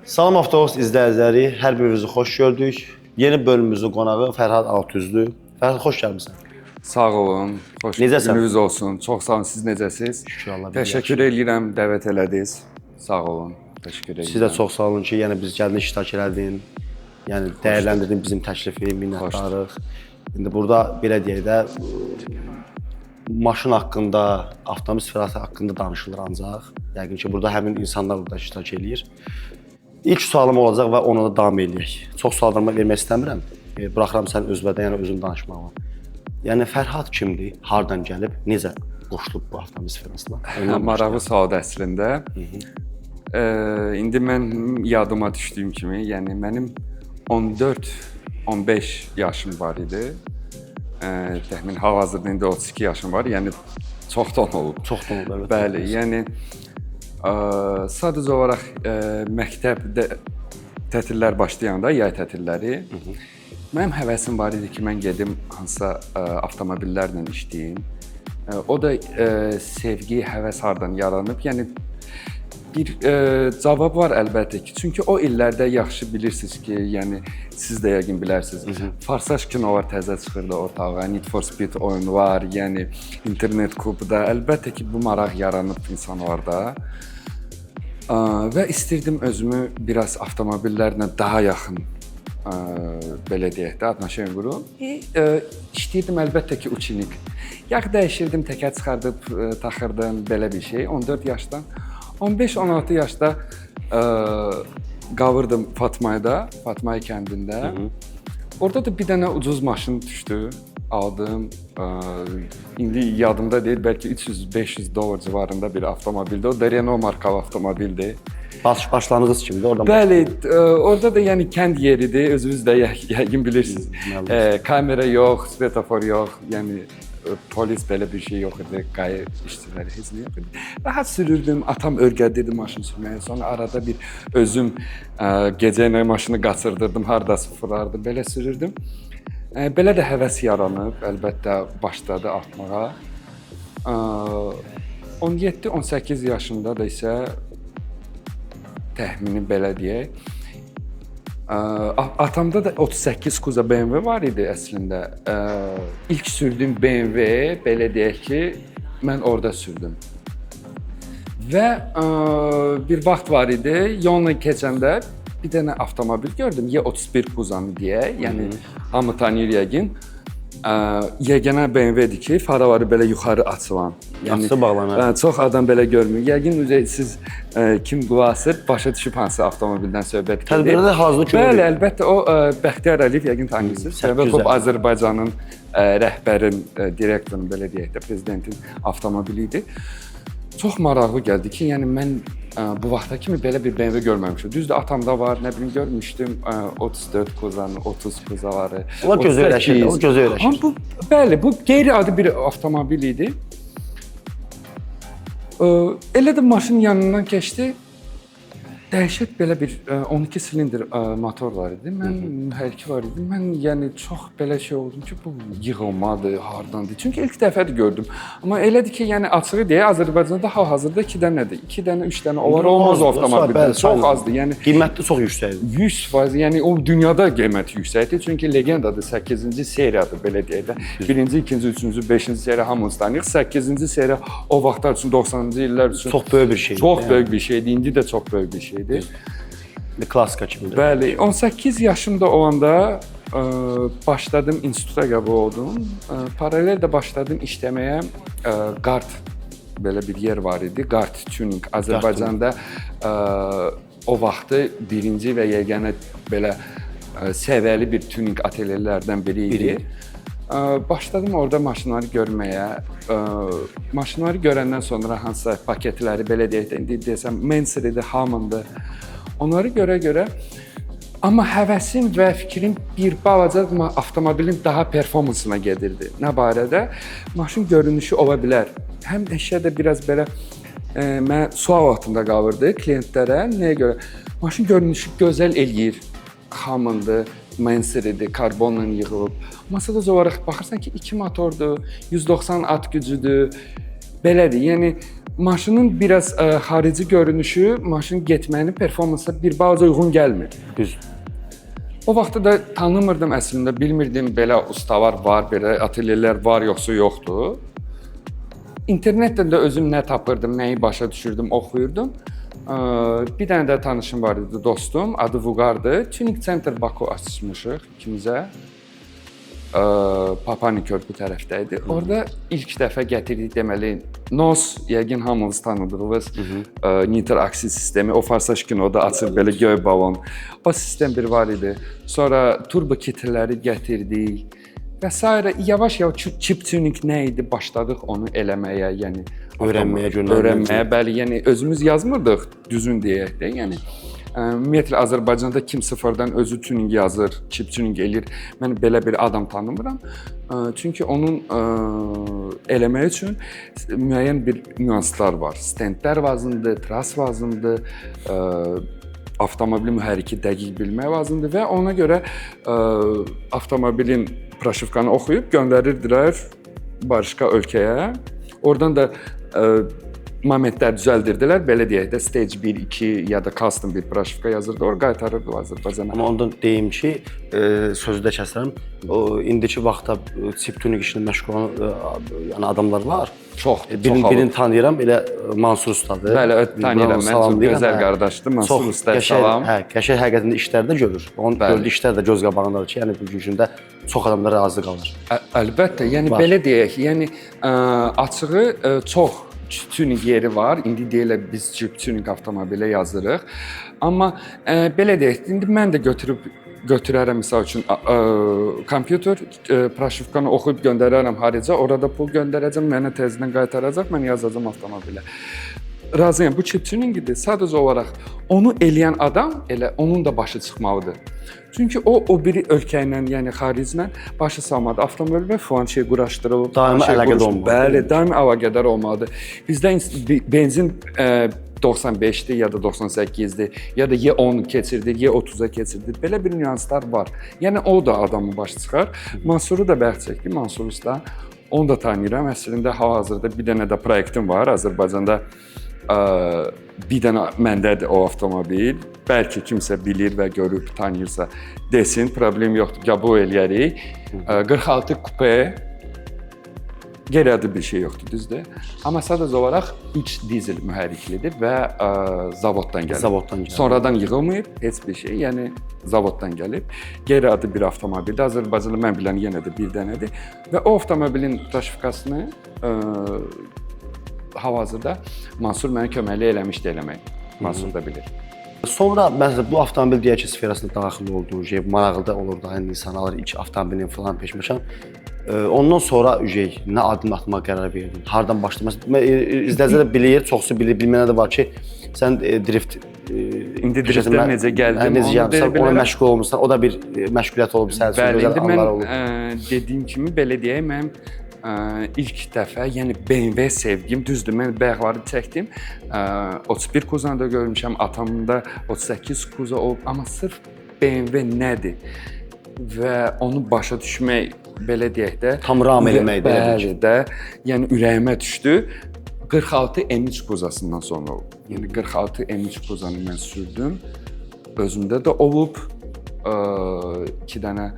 Salam Avtobus izləyiciləri, hər birinizi xoş gördük. Yeni bölümümüzün qonağı Fərhad Altüzdür. Fərhad, xoş gəlmisən. Sağ olun, xoş Necəsən? gününüz olsun. Çox sağ olun, siz necəsiz? Şükür Allah. Təşəkkür edirəm, dəvət elədiniz. Sağ olun, təşəkkür edirəm. Siz də çox sağ olun ki, yəni biz gəldin, iştirak elədin. Yəni dəyərləndirdin bizim təklifi, minnətdarıq. İndi burada belə deyək də maşın haqqında, avtomobil sifəti haqqında danışılır ancaq. Yəqin ki, burada həmin insanlar burada iştirak eləyir. İlk sualım olacaq və ona da davam eləyək. Çox suallarıma vermək istəmirəm. Buraxıram sən özbədən, yəni özün danışmağa. Yəni Fərhad kimdir? Hardan gəlib? Necə qoşulub bu avtomobil sferasına? Marağı sualdır əslində. İndi mən yadıma düşdüyüm kimi, yəni mənim 14-15 yaşım var idi. Təxmin hal-hazırda indi 32 yaşım var. Yəni çoxdan olub. Çoxdan olub, evet. Bəli, yəni sadəcə olaraq məktəbdə tətillər başlayanda, yay tətilləri, mənim həvəsim var idi ki, mən gedim hansısa avtomobillərlə işləyim. O da sevgi, həvəs hardan yaranıb? Yəni bir cavab var əlbəttə ki, çünki o illərdə yaxşı bilirsiniz ki, yəni siz də yəqin bilərsiniz. Farsaj kinolar təzə çıxırdı ortağa, Need for Speed oyunu var, yəni internet klubda. Əlbəttə ki, bu maraq yaranıb insanlarda. Və istirdim özümü biraz avtomobillərlə daha yaxın belə deyək də, atnaşım qurum. İşləyirdim əlbəttə ki, uçinik. Yağ dəyişirdim, təkər çıxardıb taxırdım, belə bir şey. 14 yaşdan. 15-16 yaşda qavırdım Fatmayda, Fatmay kəndində. Orada da bir dənə ucuz maşın düşdü, aldım. İndi yadımda deyil, bəlkə $300-500 civarında bir avtomobildi. O da Renault markalı avtomobildi. Başlanğıc kimdir? Oradan Bəli, orada da yəni kənd yeridir, özünüz də yəqin bilirsiniz. Kamera yox, svetofor yox, yəni polis belə bir şey yox idi, qayı işçiləri heç nə yox idi. Rahat sürürdüm, atam öyrədirdi maşın sürməyi. Sonra arada bir özüm gecə ilə maşını qaçırdırdım, hardasa fırlardım, belə sürürdüm. Belə də həvəs yaranıb, əlbəttə başladı artmağa. 17-18 yaşında da isə təxmini belə deyək. Atamda da 38 Kuza BMW var idi əslində. İlk sürdüyüm BMW, belə deyək ki, mən orada sürdüm. Və bir vaxt var idi, yolla keçəndə bir dənə avtomobil gördüm, Y31 Kuzanı deyək, yəni hamı tanıyır yəqin. Yeganə BMW-dir ki, faraları belə yuxarı açılan. Açı bağlanan. Çox adam belə görmür. Yəqin siz kim qulaq başa düşüb hansı avtomobildən söhbət gedir. Tədbirdə hazırlıq görürük. Bəli, əlbəttə o Bəxtiyar Əliyev yəqin tanıyırsınız. Səbəb Azərbaycanın rəhbərin, direktorun belə deyək də, prezidentin avtomobili idi. Çox maraqlı gəldi ki, yəni mən bu vaxta kimi belə bir BMW görməmişdim. Düzdür, atamda var, nə bilim görmüşdüm 34 Kuzanı, 30 Kuzaları. O gözə öyrəşir, o gözə öyrəşir. Bəli, bu qeyri-adi bir avtomobil idi. Elə də maşının yanından keçdi. Dəhşət belə bir 12 silindr motor var idi. Mən mühərriki var idi. Mən yəni çox belə şey oldum ki, bu yığılmadır, hardandır. Çünki ilk dəfədir gördüm. Amma elədir ki, yəni açığı deyə Azərbaycanda hal-hazırda 2 dənədir. 2 dənə, 3 dənə olar olmaz avtomobildə. Çox azdır. Yəni qiyməti çox yüksəkdir. 100%, yəni o dünyada qiyməti yüksəkdir. Çünki legendadır, 8-ci seriyadır belə deyək də. 1-ci, 2-ci, 3-cü, 5-ci seriya hamımız tanıyırıq. 8-ci seriya o vaxtlar üçün 90-cı illər üçün çox böyük bir şeydir. Çox böyük bir şeydir. İndi də çox böyük bir şeydir. Klassika kimidir. Bəli, 18 yaşımda olanda başladım instituta qəbul oldum. Paralel də başladım işləməyə. Kart belə bir yer var idi. Kart tuning Azərbaycanda o vaxtı birinci və yeganə belə səviyyəli bir tuning atelierlərdən biri idi. Başladım orada maşınları görməyə. Maşınları görəndən sonra hansısa paketləri belə deyək də, indi desəm Manser-idi, Hammond-dı. Onları görə amma həvəsim və fikrim bir balaca avtomobilin daha performansına gedirdi. Nə barədə? Maşın görünüşü ola bilər. Həm əşya da biraz belə mən sual altında qalırdı klientlərə. Nəyə görə? Maşın görünüşü gözəl eləyir. Hammond-dı, Manser-idi, karbonla yığılıb. Amma sadəcə olaraq baxırsan ki, 2 motordur, 190 at gücüdür. Belədir. Yəni maşının biraz xarici görünüşü maşının getməyinin performansa bir balaca uyğun gəlmir. Düz. O vaxtda da tanımırdım əslində, bilmirdim belə ustalar var, belə atelyelər var yoxsa yoxdur. İnternetdən də özüm nə tapırdım, nəyi başa düşürdüm, oxuyurdum. Bir dənə də tanışım var idi, dostum, adı Vüqardır. Tuning Center Baku açmışıq ikimizə. Papani körpü tərəfdə idi. Orada ilk dəfə gətirdik deməli NOS, yəqin hamınız tanıdığınız Niter aksi sistemi, o farsaj kinoda açır belə göy balon. O sistem bir var idi. Sonra turbo kitləri gətirdik və s. Yavaş-yavaş chip tuning nə idi başladıq onu eləməyə, yəni öyrənməyə, bəli, yəni özümüz yazmırdıq, düzün deyək də, yəni ümumiyyətlə Azərbaycanda kim sıfırdan özü tuning yazır, chip tuning eləyir. Mən belə bir adam tanımıram. Çünki onun eləmək üçün müəyyən bir nüanslar var. Stendlər lazımdır, tras lazımdır, avtomobili mühərriki dəqiq bilmək lazımdır və ona görə avtomobilin proşivkanı oxuyub göndərirdilər başqa ölkəyə. Oradan da momentlər düzəldirdilər, belə deyək də stage 1, 2 ya da custom bir proşivka yazırdı, orada qaytarırdı Azərbaycana. Amma ondan deyim ki, sözü də kəsərəm, indiki vaxtda chip tuning işini məşğul olan yəni adamlar var. Çox birini tanıyıram, elə Mansur ustadır. Bəli, tanıyıram, mən çox gözəl qardaşdır, Mansur usta, salam. Qəşəng həqiqətən işlərdə görür. Onun gördüyü işlər də göz qabağındadır ki, yəni bu gündə çox adamlar razı qalır. Əlbəttə, yəni belə deyək, yəni açığı çox tuning yeri var. İndi deyilə biz chip tuning avtomobilə yazırıq. Amma belə deyək, indi mən də götürərəm misal üçün kompüter proşivkanı oxuyub göndərərəm xaricə, orada pul göndərəcəm, mənə təzədən qaytaracaq, mən yazacağam avtomobilə. Razıyam, bu chip tuning-dir. Sadəcə olaraq onu eləyən adam elə onun da başı çıxmalıdır. Çünki o biri ölkə ilə, yəni xariclə başı salmadı. Avtomobil filan şey quraşdırılıb, daimi əlaqədar olmalıdır. Bəli, daimi əlaqədar olmalıdır. Bizdə benzin 95-dir ya da 98-dir, ya da Y10 keçirdir, Y30-a keçirdir. Belə bir nüanslar var. Yəni o da adamın başı çıxar. Mansuru da bəhs çəkdi, Mansur usta. Onu da tanıyıram. Əslində hal-hazırda bir dənə də proyektim var Azərbaycanda. Bir dənə məndədir o avtomobil. Bəlkə kimsə bilir və görüb, tanıyırsa desin, problem yoxdur, qəbul eləyərik. 46 kupe, qeyri-adi bir şey yoxdur, düzdür? Amma sadəcə olaraq 3 dizel mühərriklidir və zavoddan gəlib. Sonradan yığılmayıb heç bir şey, yəni zavoddan gəlib. Qeyri-adi bir avtomobildir. Azərbaycanda mən bilən yenə də bir dənədir. Və o avtomobilin proşivkasını hal-hazırda Mansur mənə köməklik eləmişdi eləmək. Mansur da bilir. Sonra məsələn bu avtomobil deyək ki, sferasına daxil oldu, maraqlı olurdu, yəni insanlar ilk avtomobilin falan peşməşən. Ondan sonra nə addım atmağa qərar verdin? Hardan başlamaq? İzləyicilər də bilir, çoxsu bilir, bilməyənlər də var ki, sən drift indi driftdən necə gəldim, ona məşğul olmusan, o da bir məşğuliyyət olub, sənin üçün gözəl anlar olub. Mən dediyim kimi belə deyək, mən ilk dəfə, yəni BMW sevgim, düzdür, mən bayaqları çəkdim. 31 Kuzanı da görmüşəm, atamda 38 Kuza olub, amma sırf BMW nədir və onu başa düşmək, belə deyək də, tam ram eləmək bəli də, yəni ürəyimə düşdü. 46 M3 Kuzasından sonra olub. Yəni 46 M3 Kuzanı mən sürdüm. Özümdə də olub 2 dənə.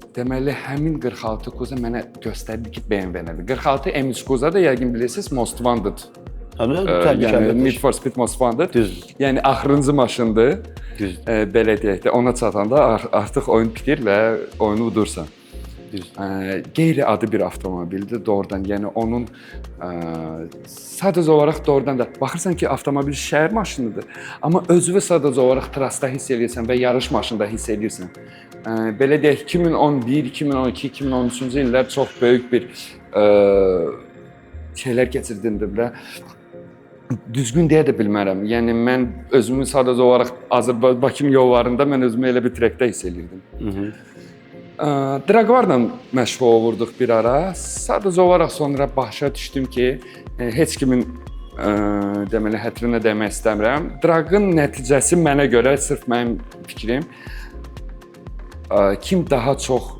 Deməli, həmin 46 Kuza mənə göstərdi ki, BMW nədir. 46 M3 Kuza da yəqin bilirsiniz, Most Wanted. Yəni Need for Speed Most Wanted. Yəni axırıncı maşındır. Belə deyək də, ona çatanda artıq oyun bitir və oyunu udursan. Qeyri-adi bir avtomobildir doğrudan. Yəni onun sadəcə olaraq doğrudan da baxırsan ki, avtomobil şəhər maşınıdır. Amma özünü sadəcə olaraq trasda hiss edirsən və yarış maşında hiss edirsən. Belə deyək, 2011, 2012, 2013-cü illər çox böyük bir şeylər keçirdimdir və düzgün deyə də bilmərəm. Yəni mən özümü sadəcə olaraq Azərbaycan yollarında mən özümü elə bir trekdə hiss edirdim. Draqvarla məşğul olurduq bir ara. Sadəcə olaraq sonra başa düşdüm ki, heç kimin deməli hətrinə dəymək istəmirəm. Draqın nəticəsi mənə görə, sırf mənim fikrim, kim daha çox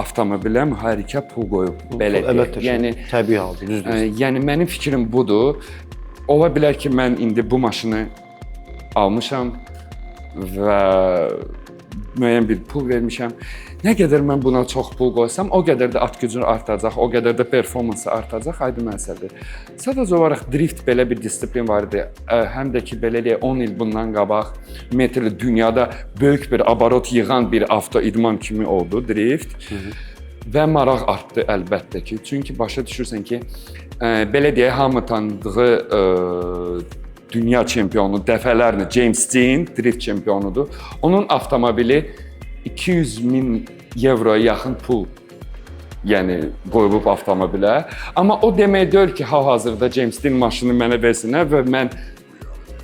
avtomobilə, mühərrikə pul qoyub, belə deyək. Yəni təbii haldır, düzdür. Yəni mənim fikrim budur. ola bilər ki, mən indi bu maşını almışam və müəyyən bir pul vermişəm. Nə qədər mən buna çox pul qoysam, o qədər də at gücü artacaq, o qədər də performansı artacaq, aydın məsələdir. Sadəcə olaraq drift belə bir disiplin var idi. Həm də ki, belə deyək, 10 il bundan qabaq ümumiyyətlə dünyada böyük bir abarot yığan bir avto idman kimi oldu drift. Və maraq artdı əlbəttə ki. Çünki başa düşürsən ki, belə deyək, hamı tanıdığı dünya çempionu dəfələrlə James Dean drift çempionudur. Onun avtomobili 200.000 euroya yaxın pul yəni qoyulub avtomobilə. Amma o demək deyil ki, hal-hazırda James Dean maşını mənə versinlər və mən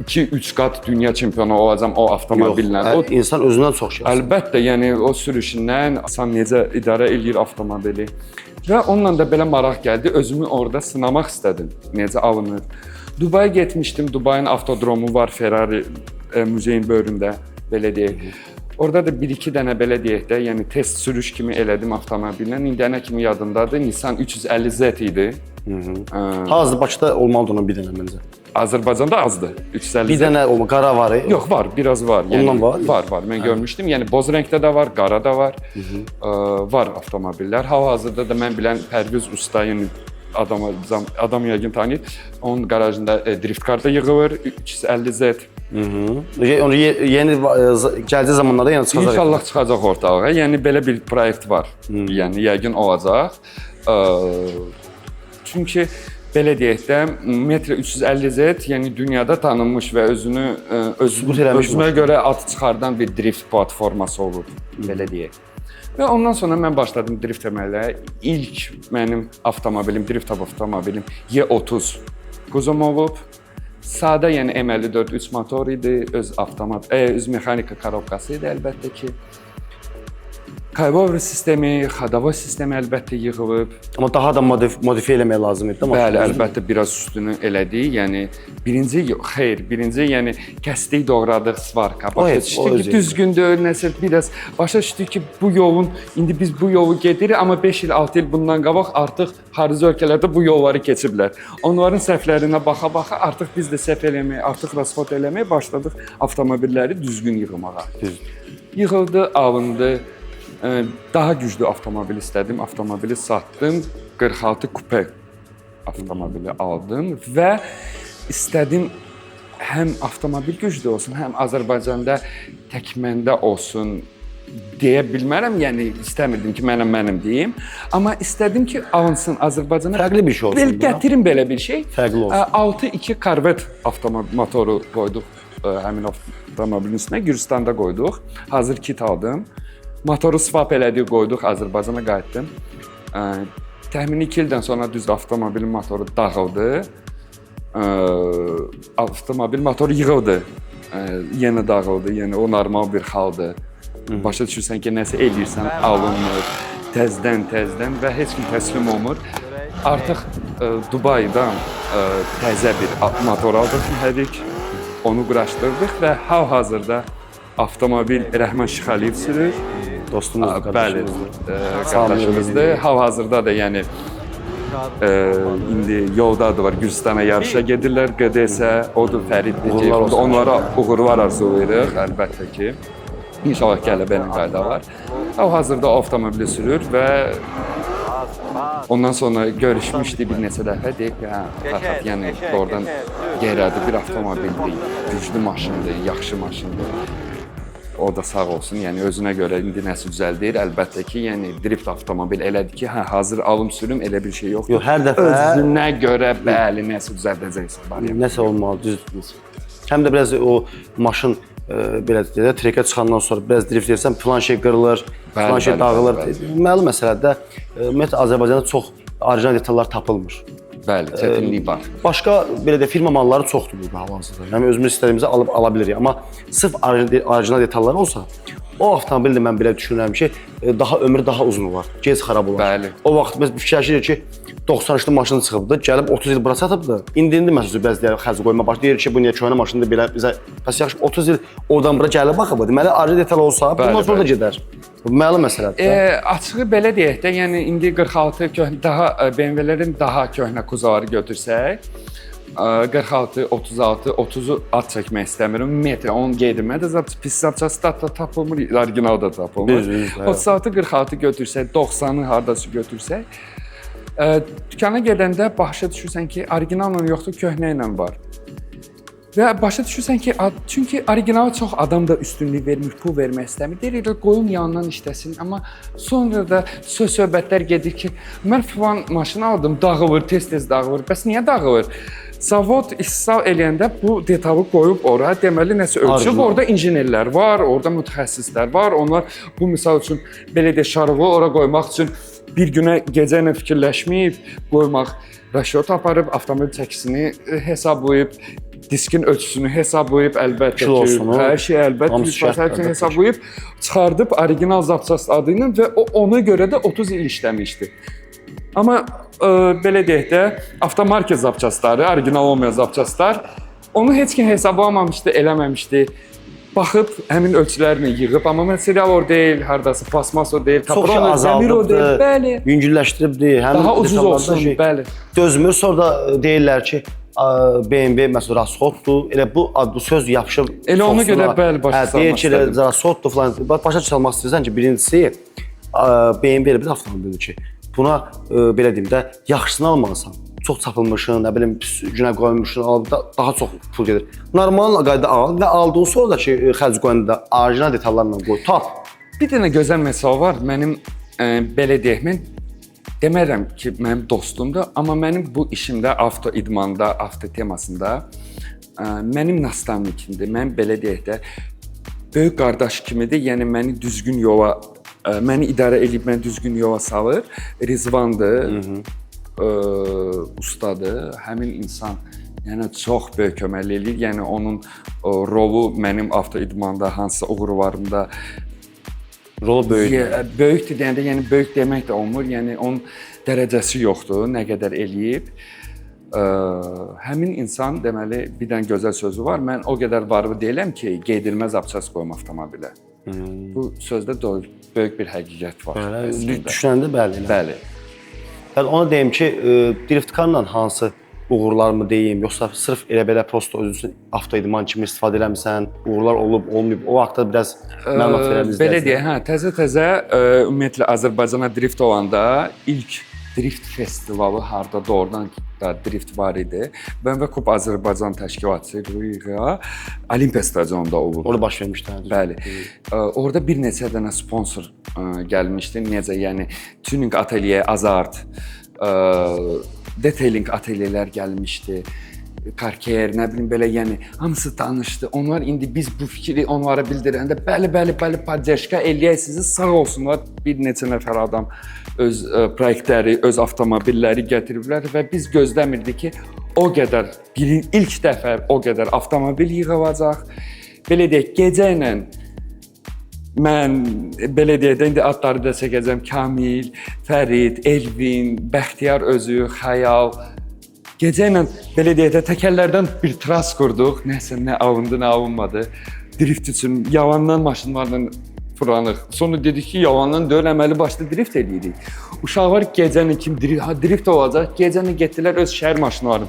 2-3 qat dünya çempionu olacağam o avtomobillə. Yox, insan özündən çox şey. Əlbəttə, yəni o sürüşündən insan necə idarə eləyir avtomobili. Və onunla da belə maraq gəldi. Özümü orada sınamaq istədim. Necə alınır. Dubaya getmişdim. Dubayın avtodromu var Ferrari muzeyin böyründə, belə deyək. Orada da 1-2 dənə belə deyək də, yəni test sürüş kimi elədim avtomobillə. İndiyənə kimi yadımdadır. Nissan 350Z idi. Hazır Bakıda olmalıdır onun bir dənə məncə. Azərbaycanda azdır. 350Z. Bir dənə o qara var. Yox, var, biraz var. Yəni ondan var? Var. Mən görmüşdüm. Yəni boz rəngdə də var, qara da var. Var avtomobillər. Hal-hazırda da mən bilən Pərviz Usta, yəni adam yəqin tanıyır. Onun qarajında drift kartı yığılır, 350Z. Onu yeni gəldiyi zamanlarda yəni çıxacaq. İnşallah çıxacaq ortalığa. Yəni belə bir proyekt var. Yəni yəqin olacaq. Çünki belə deyək də, Metra 350Z yəni dünyada tanınmış və özünə görə ad çıxardan bir drift platforması olur, belə deyək. Və ondan sonra mən başladım drift etməyə. İlk mənim avtomobilim, drift avtomobilim Y30 Quzum olub. Sadə, yəni M54 3 motor idi, öz mexanika korobkası idi əlbəttə ki. Kaybover sistemi, xadava sistemi əlbəttə yığılıb. Amma daha da modifiyə eləmək lazım idi. Bəli, əlbəttə biraz üstünü elədik. Yəni birinci yəni kəsdik, doğradıq svarka. Başa düşdük ki, düzgün deyil, nəsə biraz başa düşdük ki, bu yolun indi biz bu yolu gedirik, amma 5 il, 6 il bundan qabaq artıq xarici ölkələrdə bu yolları keçiblər. Onların səhvlərinə baxa-baxa artıq biz də səhv eləməyə, artıq rasxod eləməyə başladıq avtomobilləri düzgün yığmağa. Yığıldı, alındı. Daha güclü avtomobil istədim, avtomobili satdım, 46 kupe avtomobili aldım və istədim həm avtomobil güclü olsun, həm Azərbaycanda tək məndə olsun deyə bilmərəm, yəni istəmirdim ki, mənim deyim, amma istədim ki, alınsın Azərbaycana. Fərqli bir şey olsun. Gətirin belə bir şey. Fərqli olsun. 6.2 Corvette motoru qoyduq həmin avtomobilin üstünə, Gürcüstanda qoyduq. Hazır kit aldım. Motoru swap elədik, qoyduq, Azərbaycana qayıtdım. Təxmini 2 ildən sonra düz avtomobilin motoru dağıldı. Avtomobil motoru yığıldı. Yenə dağıldı, yəni o normal bir haldır. Başa düşürsən ki, nəsə eləyirsən, alınmır, təzdən və heç kim təslim olmur. Artıq Dubaydan təzə bir motor aldıq, onu quraşdırdıq və hal-hazırda avtomobil Rəhman Şıxəliyev sürür. Dostumuzdur, qardaşımızdır. Hal-hazırda da yəni indi yoldadılar, Gürcüstana yarışa gedirlər. QDS, odur Fəriddir. Onlara uğurlar arzulayırıq, əlbəttə ki. İnşallah qələbə qaydalar. Hal-hazırda avtomobili sürür və ondan sonra görüşmüşdük bir neçə dəfə, deyib ki, Fərhad, yəni oradan qeyri-adi bir avtomobildir, güclü maşındır, yaxşı maşındır. O da sağ olsun, yəni özünə görə indi nəsə düzəldir. Əlbəttə ki, yəni drift avtomobil elədir ki, hazır alım sürüm, elə bir şey yoxdur. Yox, hər dəfə özünə görə bəli, nəsə düzəldəcəksən. Nəsə olmalı, düzdür. Həm də biraz o maşın belə deyək, trekə çıxandan sonra biraz drift edirsən, planşe qırılır, planşe dağılır. Məlum məsələdə ümumiyyətlə Azərbaycanda çox orijinal detallar tapılmır. Bəli, çətinlik var. Başqa belə də firma malları çoxdur burada hal-hazırda. Yəni özümüz istədiyimizi alıb ala bilirik, amma sırf orijinal detallar olsa, o avtomobil də mən belə düşünürəm ki, daha ömrü daha uzun olar, gec xarab olar. Bəli. O vaxt biz fikirləşirik ki, 90-lı maşın çıxıbdı, gəlib 30 il bura satıbdı. İndi məsələn bəziləri xərc qoyma başlayır ki, bu niyə köhnə maşındır belə bizə bəs yaxşı 30 il oradan bura gəlib baxıb. Deməli orijinal detal olsa, bundan sonra da gedər. Bu məlum məsələdir. Açığı belə deyək də, yəni indi 46 BMW-lərin daha köhnə kuzaları götürsək, 46, 36, 30-u ad çəkmək istəmirəm. Metr, onun qeydimə də pis zapçası da tapılmır, orijinal da tapılmır. 36, 46 götürsək, 90-ı hardası götürsək, dükana gedəndə başa düşürsən ki, orijinalla yoxdur, köhnə ilə var. Və başa düşürsən ki, çünki orijinala çox adam da üstünlük vermir, pul vermək istəmir. Deyir, qoyun yanından işləsin, amma sonra da söhbətlər gedir ki, mən falan maşın aldım, dağılır, tez-tez dağılır. Bəs niyə dağılır? Zavod istehsal eləyəndə bu detalı qoyub ora, deməli nəsə ölçüb, orada injinerlər var, orada mütəxəssislər var. Onlar bu misal üçün belə də şarığı ora qoymaq üçün bir günə gecə ilə fikirləşməyib, qoymaq, rəşot aparıb, avtomobil çəkisini hesablayıb, diskin ölçüsünü hesablayıb, əlbəttə ki, hər şey əlbəttə hesablayıb, çıxardıb orijinal zapçast adı ilə və ona görə də 30 il işləmişdi. Amma belə deyək də, avtomarket zapçastları, orijinal olmayan zapçastlar, onu heç kim hesablamamışdı, eləməmişdi. Baxıb, həmin ölçülərini yığıb, amma material o deyil, hardası plasmas o deyil, kapron, dəmir o deyil, bəli. Yüngülləşdiribdi, daha ucuz olsun, bəli. Dözmür, sonra da deyirlər ki, BMW məsələn rasxoddur, elə bu söz yapışıb. Elə ona görə bəli başa salmaq istədim. Deyir ki, rasxoddur falan, başa salmaq istəyirsən ki, birincisi BMW elə bir avtomobildir ki, buna belə deyim də, yaxşısını almalısan. Çox çapılmışın, nə bilim, günə qoymuşsun, daha çox pul gedir. Normal qayda al və aldığın sonra da ki, xərc qoyanda orijinal detallarla qoy, tap. Bir dənə gözəl məsəl var, mənim belə deyək, mən demərəm ki, mənim dostumdur, amma mənim bu işimdə, avto idmanda, avto temasında mənim nastavnikimdir. Mən belə deyək də, böyük qardaş kimidir, yəni məni düzgün yola, məni idarə edib, məni düzgün yola salır. Rizvandır. Ustadır, həmin insan yəni çox böyük kömək eləyir. Yəni onun rolu mənim avto idmanda hansısa uğurlarımda rolu böyükdür. Böyükdür deyəndə, yəni böyük demək də olmur. Yəni onun dərəcəsi yoxdur, nə qədər eləyib. Həmin insan deməli bir dənə gözəl sözü var. Mən o qədər varlı deyiləm ki, qeydilməz zapças qoyum avtomobilə. Bu sözdə böyük bir həqiqət var. Düşünəndə bəli. Bəli. Yəni ona deyim ki, driftkarla hansı uğurlarımı deyim, yoxsa sırf elə belə prosto özün avtoidman kimi istifadə eləmirsən, uğurlar olub, olmayıb, o haqda biraz məlumat verəlim izləyicilər. Belə deyək, təzə-təzə ümumiyyətlə Azərbaycana drift olanda ilk drift festivalı harda doğrudan da drift var idi. Ben və Kup Azərbaycan təşkilatçılığı Olimpiya stadionunda olub. Orada baş vermişdi. Bəli. Orada bir neçə dənə sponsor gəlmişdi. Necə, yəni tuning atelier, Azart, detailing atelierlər gəlmişdi. Karker, nə bilim belə, yəni hamısı tanışdı. Onlar indi biz bu fikri onlara bildirəndə bəli, poddeşka eləyək sizi, sağ olsunlar. Bir neçə nəfər adam öz proyektləri, öz avtomobilləri gətiriblər və biz gözləmirdik ki, o qədər ilk dəfə o qədər avtomobil yığılacaq. Belə deyək, gecə ilə mən belə deyək, indi adları da çəkəcəm. Kamil, Fərid, Elvin, Bəxtiyar özü, Xəyal. Gecə ilə belə deyək də təkərlərdən bir tras qurduq. Nəsə, nə alındı, nə alınmadı. Drift üçün yalandan maşınlarla fırlanıq. Sonra dedik ki, yalandan deyil, əməli başda drift edirik. Uşaqlar gecəni kim drift olacaq, gecəni getdilər öz şəhər maşınlarını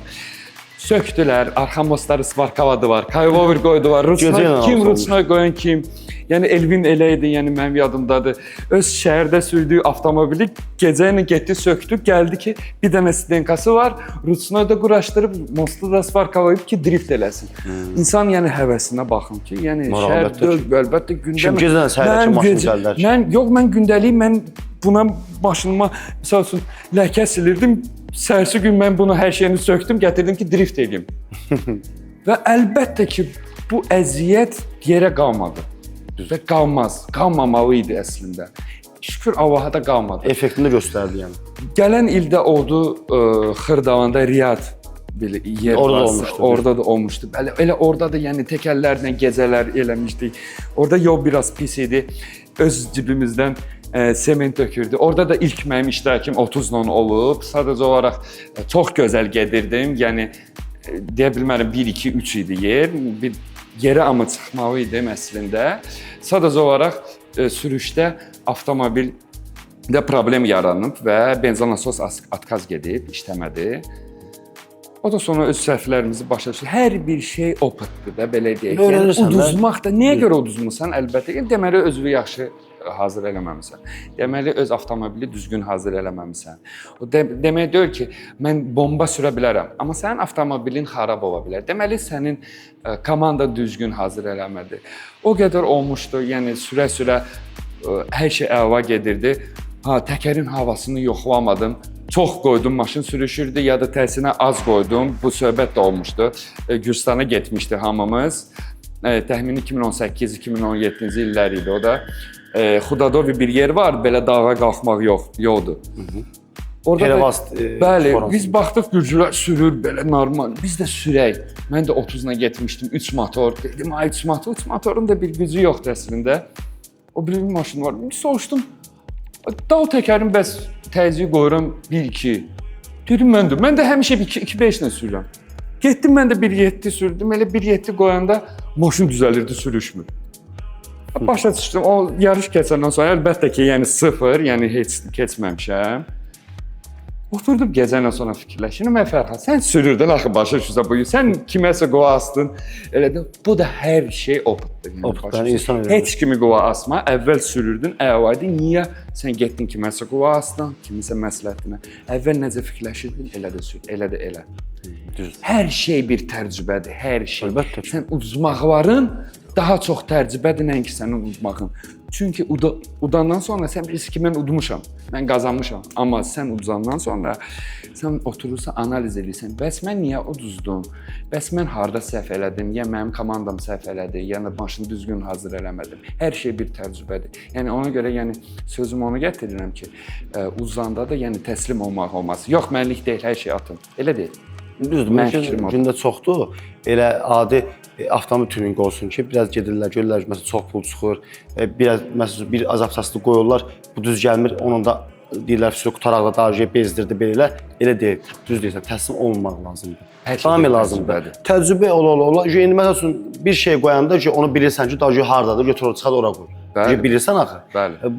söktülər, arxa mostları svarkaladılar, kaylover qoydular, ruçnoy qoyan kim. Yəni Elvin elə idi, yəni mənim yadımdadır. Öz şəhərdə sürdüyü avtomobili gecə ilə getdi, söktü, gəldi ki, bir dənə stenkası var, ruçnoy da quraşdırıb, mostu da svarkalayıb ki, drift eləsin. İnsan yəni həvəsinə baxın ki, yəni şəhərdə əlbəttə gündəlik. Kim gecədən səhərə maşın gəllər ki? Mən gündəlik, mən buna maşınıma, misal üçün, ləkə silirdim. Səhərsi gün mən bunu hər şeyini söktüm, gətirdim ki, drift edeyim. Və əlbəttə ki, bu əziyyət yerə qalmadı. Və qalmamalı idi əslində. Şükür Allaha da qalmadı. Effektini göstərdi yəni. Gələn ildə oldu Xırdalanda Riyad belə yer varsa, orada da olmuşdu. Elə orada da yəni təkərlərlə gecələr eləmişdik. Orada yol biraz pis idi. Öz cibimizdən sement tökürdü. Orada da ilk mənim iştirakım 30-la olub. Sadəcə olaraq çox gözəl gedirdim. Yəni deyə bilmərəm 1 2 3 idi yer. Bir yerə amma çıxmalı idim əslində. Sadəcə olaraq sürüşdə avtomobildə problem yaranıb və benzin nasos atkaz gedib, işləmədi. O da sonra öz səhvlərimizi başa düşür. Hər bir şey opatdır da, belə deyək. Öyrənirsən də. Uduzmaq da nəyə görə uduzmusan? Əlbəttə ki, deməli özünü yaxşı hazır eləməmisən. Deməli öz avtomobili düzgün hazır eləməmisən. O demək deyil ki, mən bomba sürə bilərəm, amma sənin avtomobilin xarab ola bilər. Deməli sənin komanda düzgün hazır eləmədi. O qədər olmuşdu, yəni sürə-sürə hər şey əla gedirdi. Təkərin havasını yoxlamadım. Çox qoydum, maşın sürüşürdü ya da tərsinə az qoydum. Bu söhbət də olmuşdu. Gürcüstana getmişdi hamımız. Təxmini 2018-2017-ci illər idi o da. Xudadovi bir yer var, belə dağa qalxmaq yoxdur. Orada bəli, biz baxdıq gürcülər sürür belə normal. Biz də sürək. Mən də 30-la getmişdim, 3 motor. Dedim, ay 3 motor, 3 motorun da bir gücü yoxdur əslində. O bir maşın var. Bir soruşdum. Dal təkərin bəs təzyiq qoyuram 1-2. Dedim mən də həmişə 2-5 ilə sürürəm. Getdim mən də 1.7 sürdüm. Elə 1.7 qoyanda maşın düzəlirdi, sürüşmür. Başa düşdüm. O yarış keçəndən sonra əlbəttə ki, yəni 0, yəni heç keçməmişəm. Oturdum gecəndən sonra fikirləşdim. Fərhad, sən sürürdün axı başa düşürsən bu. Sən kiməsə qova astın. Elədin. Bu da hər şey oputdur. Yəni insan öyrənir. Heç kimi qova asma. Əvvəl sürürdün, əvvəldi. Niyə sən getdin kiməsə qova astın, kimisə məsləhətinə? Əvvəl necə fikirləşirdin, elə də sür, elə də elə. Düz. Hər şey bir təcrübədir, hər şey. Əlbəttə. Sən uduzmaqların daha çox təcrübədir nəinki sənin uduzmağın. Çünki udandan sonra sən bilirsən ki, mən udmuşam, mən qazanmışam. Amma sən uduzandan sonra sən oturursan, analiz edirsən. Bəs mən niyə uduzdum? Bəs mən harda səhv elədim? Ya mənim komandam səhv elədi, ya da maşını düzgün hazır eləmədim. Hər şey bir təcrübədir. Yəni ona görə sözümü onu gətirirəm ki, uduzanda da təslim olmaq olmaz. Yox, mənlik deyil, hər şey atın. Elə deyil. Düzdür, mən gündə çoxdur. Elə adi avtomobil tuning olsun ki, biraz gedirlər, görürlər məsələn çox pul çıxır. Biraz məsələn bir azapsasını qoyurlar, bu düz gəlmir, onun da deyirlər ki, qutaraqda dağıcıya bezdirdi belə. Elə deyil. Düz deyirsən, təslim olmamaq lazımdır. Daim lazımdır. Təcrübə ola. İndi məsələn bir şey qoyanda ki, onu bilirsən ki, dağıcı hardadır, götür çıxar ora qoy. Bilirsən axı.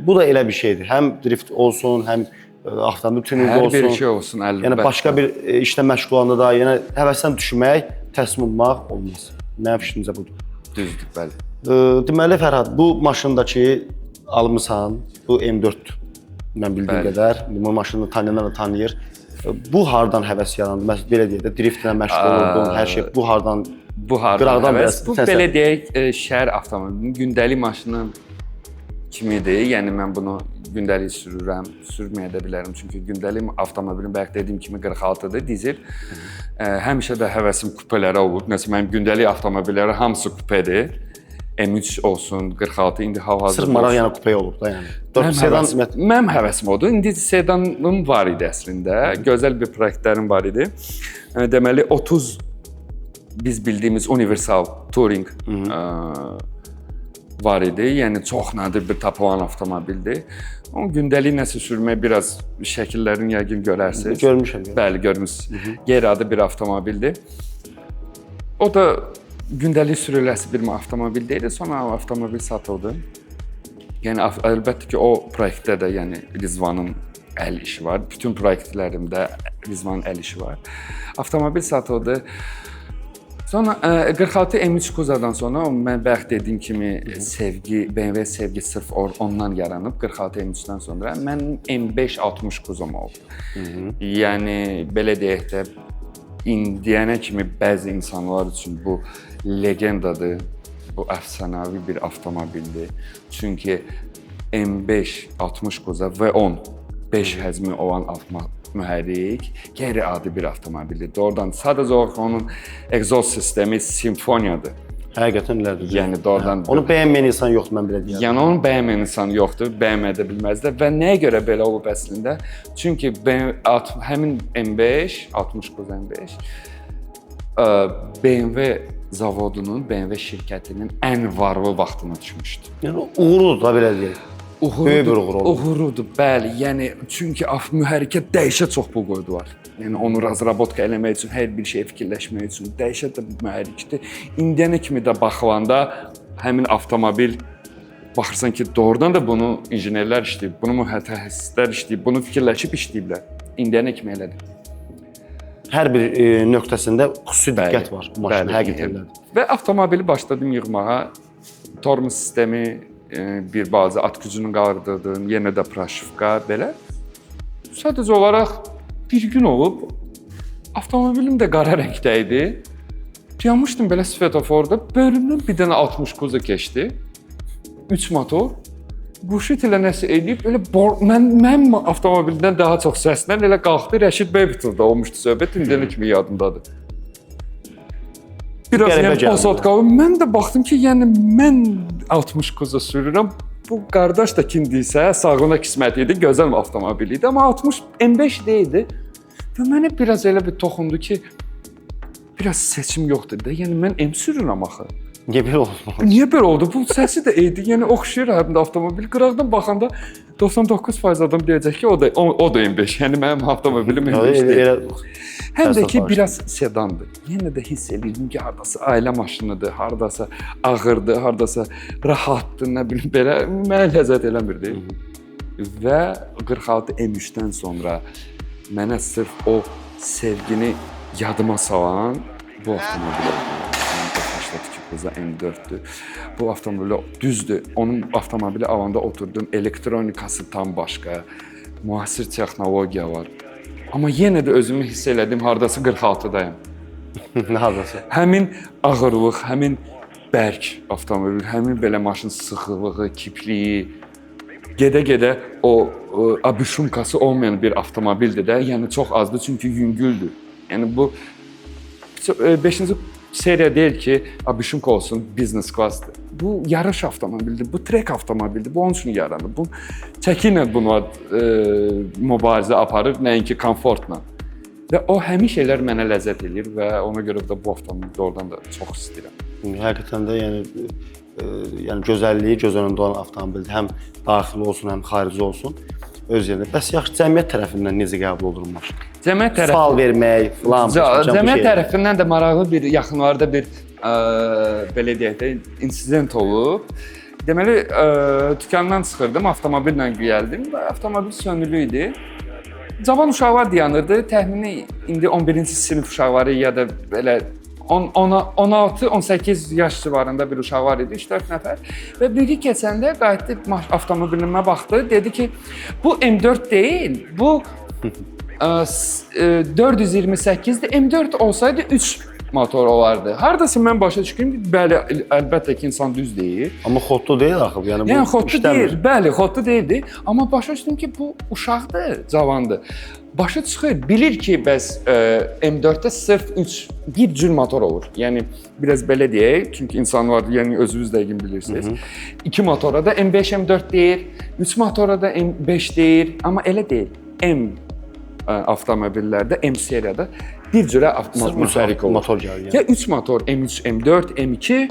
Bu da elə bir şeydir. Həm drift olsun, həm avtomobil tuning olsun. Hər bir şey olsun əlbəttə. Yəni başqa bir işlə məşğul olanda da həvəsdən düşmək, təslim olmaq olmaz. Mənim fikrimcə budur. Düzdür, bəli. Deməli Fərhad, bu maşındakı almısan, bu M4-dür. Mən bildiyim qədər, bu maşını tanıyanlar da tanıyır. Bu hardan həvəs yarandı? Məsələn belə deyək də driftlə məşğul oldun, hər şey bu hardan? Bu hardan həvəs? Bu belə deyək, şəhər avtomobilinin gündəlik maşını kimidir. Yəni mən bunu gündəlik sürürəm, sürməyə də bilərəm. Çünki gündəlik avtomobilin bayaq dediyim kimi 46-dır, dizel. Həmişə də həvəsim kupelərə olub. Məsələn, mənim gündəlik avtomobilləri hamısı kupedir. M3 olsun, 46, indi hal-hazırda. Sırf maraq yəni kupeye olub da yəni. 4 sedan mənim həvəsim odur. İndi sedanım var idi əslində. Gözəl bir proyektlərim var idi. Deməli 30 biz bildiyimiz universal touring var idi. Yəni çox nadir bir tapılan avtomobildir. Onun gündəlik nəsə sürmək biraz şəkillərini yəqin görərsiniz. Görmüşəm. Bəli, görmüsünüz. Qeyri-adi bir avtomobildir. O da gündəlik sürüləsi bir avtomobil deyildi. Sonra avtomobil satıldı. Yəni əlbəttə ki, o proyektdə də Rizvanın əl işi var. Bütün proyektlərimdə Rizvanın əl işi var. Avtomobil satıldı. Sonra 46 M3 Kuzadan sonra mən bayaq dediyim kimi BMW sevgi sırf ondan yaranıb 46 M3-dən sonra mənim M5 60 Kuzam oldu. Yəni belə deyək də indiyənə kimi bəzi insanlar üçün bu legendadır. Bu əfsanəvi bir avtomobildir. Çünki M5 60 Kuza V10 5 həzmi olan mühərrik qeyri-adi bir avtomobildir. Doğrudan sadəcə onun egzoz sistemi simfoniyadır. Həqiqətən elədir. Yəni doğrudan onu bəyənməyən insan yoxdur, mən belə deyirəm. Yəni onu bəyənməyən insan yoxdur, bəyənməyə də bilməzlər və nəyə görə belə olub əslində? Çünki həmin M5 60 Kuza M5 BMW zavodunun, BMW şirkətinin ən varlı vaxtına düşmüşdü. Yəni uğurludur da belə deyək. Böyük bir uğur oldu. Uğurludur, bəli. Yəni çünki mühərrikə dəhşət çox pul qoydular. Yəni onu razrabotka eləmək üçün, hər bir şey fikirləşmək üçün dəhşət də bir mühərrikdir. İndiyənə kimi də baxılanda həmin avtomobil baxırsan ki, doğrudan da bunu injinerlər işləyib, bunu mütəxəssislər işləyib, bunu fikirləşib işləyiblər. İndiyənə kimi elədir. hər bir nöqtəsində xüsusi diqqət var bu maşının həqiqətən. Və avtomobili başladım yığmağa. Tormoz sistemi, bir bazı at gücünü qaldırdım, yenə də proşivka belə. Sadəcə olaraq bir gün olub avtomobilim də qara rəngdə idi. Dayanmışdım belə svetoforda, bölümdən bir dənə 60 kuza keçdi. 3 motor. Buşit ilə nəsə edib, elə mən avtomobildən daha çox səslə elə qalxdı, Rəşid bəy bitirdi, olmuşdu söhbət, indiyənə kimi yadımdadır. Biraz yəni Passat-qa, mən də baxdım ki, yəni mən 60 kuza sürürəm, bu qardaş da kimdirsə, sağına qismət idi, gözəl avtomobil idi, amma 60 M5 deyildi. Və mənə biraz elə bir toxundu ki, biraz seçim yoxdur da, yəni mən M sürürəm axı. Niyə belə oldu? Niyə belə oldu? Bu səsi də eydi. Yəni oxşayır həm də avtomobil. Qıraqdan baxanda 99% adam deyəcək ki, o da M5. Yəni mənim avtomobilim M5-dir. Həm də ki, biraz sedandır. Yenə də hiss edirdim ki, hardasa ailə maşınıdır, hardasa ağırdır, hardasa rahatdır, nə bilim belə mənə ləzzət eləmirdi. Və 46 M3-dən sonra mənə sırf o sevgini yadıma salan bu avtomobil oldu. M4'dür. Bu avtomobil düzdür. Onun avtomobili alanda oturdum. Elektronikası tam başqa. Müasir texnologiya var. Amma yenə də özümü hiss elədim hardasa 46-dayım. Hardasa. Həmin ağırlıq, həmin bərk avtomobil, həmin belə maşın sıxılığı, kipliyi gedə-gedə o abişumkası olmayan bir avtomobildir də. Yəni çox azdır çünki yüngüldür. Yəni bu 5-ci seriya deyil ki, abişumka olsun, business class'dır. Bu yarış avtomobildir, bu trek avtomobildir, bu onun üçün yaranır. Bu çəki ilə buna mübarizə aparır, nəinki komfortla. Və o həmin şeylər mənə ləzzət eləyir və ona görə də bu avtomobili doğrudan da çox istəyirəm. Həqiqətən də yəni gözəlliyi göz önündə olan avtomobildir. Həm daxili olsun, həm xarici olsun. Öz yerində. Bəs yaxşı cəmiyyət tərəfindən necə qəbul olunur maşın? Cəmiyyət tərəfindən sual vermək filan. Cəmiyyət tərəfindən də maraqlı bir yaxınlarda bir belə deyək də insident olub. Deməli dükandan çıxırdım, avtomobillə gəldim və avtomobil sönülü idi. Cavan uşaqlar dayanırdı. Təxmini indi 11-ci sinif uşaqları ya da belə 16-18 yaş civarında bir uşaq var idi, 3-4 nəfər. Və biri keçəndə qayıtdı avtomobilimə baxdı, dedi ki, bu M4 deyil, bu 428-dir. M4 olsaydı 3 motor olardı. Hardasa mən başa düşdüm ki, bəli, əlbəttə ki, insan düz deyir. Amma xodlu deyil axı, yəni bu xodlu deyil, bəli, xodlu deyildi. Amma başa düşdüm ki, bu uşaqdır, cavandır. Başa çıxır, bilir ki, bəs M4-də sırf bir cür motor olur. Yəni, biraz belə deyək, çünki insanlar, yəni özünüz də bilirsiniz. 2 motora da M5, M4 deyir, 3 motora da M5 deyir, amma elə deyil. M avtomobillərdə, M seriyada bir cürə mühərrik olur. Motor gəlir. Ya 3 motor, M3, M4, M2,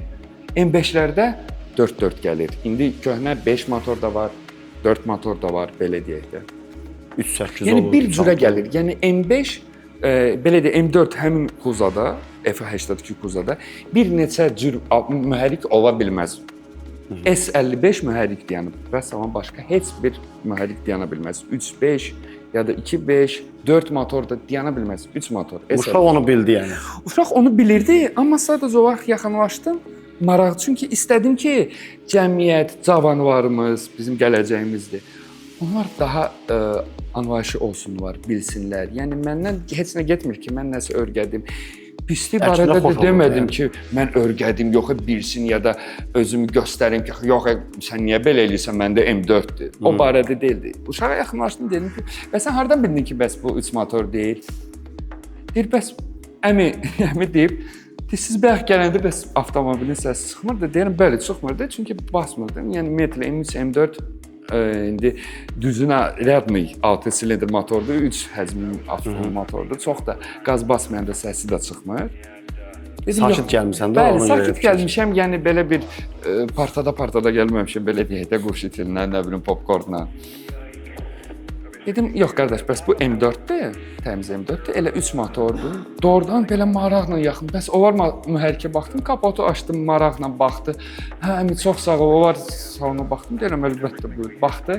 M5-lərdə 4-4 gəlir. İndi köhnə 5 motor da var, 4 motor da var, belə deyək də. 3-8 yəni olur. Bir cürə gəlir. Yəni M5 belə də M4 həmin kuzada, F82 kuzada bir neçə cür mühərrik ola bilməz. S55 mühərrik dayanıb və salam başqa heç bir mühərrik dayana bilməz. 3-5 ya da 2-5, 4 motor da dayana bilməz. 3 motor. Uşaq onu bildi yəni. Uşaq onu bilirdi, amma sadəcə olaraq yaxınlaşdım. Maraq çünki istədim ki, cəmiyyət, cavanlarımız bizim gələcəyimizdir. Onlar daha anlayışı olsunlar, bilsinlər. Yəni məndən heç nə getmir ki, mən nəsə öyrədim. Pislik barədə də demədim ki, mən öyrədim, yox bilsin ya da özümü göstərim ki, yox sən niyə belə eləyirsən, məndə M4-dür. O barədə deyildi. Uşağa yaxınlaşdım, dedim ki, bəs sən hardan bildin ki, bəs bu 3 motor deyil? Deyir, bəs əmi deyib, siz bayaq gələndə bəs avtomobilin səsi çıxmırdı? Deyirəm, bəli, çıxmırdı, çünki basmırdım. Yəni ümumiyyətlə M3, M4 indi düzünə rədmi 6 silindr motordur, 3 həzmli avtomobil motordur. Çox da qaz basmayanda səsi də çıxmır. Sakit gəlmisən də ona görə. Bəli, sakit gəlmişəm. Yəni belə bir partada gəlməmişəm, belə deyək də quş itilinə, nə bilim popkornla. Dedim, yox qardaş, bəs bu M4-dür, təmiz M4-dür, elə 3 motordur. Doğrudan belə maraqla yaxın. Bəs o var mühərrikə baxdım, kapotu açdım, maraqla baxdı. Hə, əmi çox sağ ol, o var salona baxdım, deyirəm, əlbəttə buyur. Baxdı.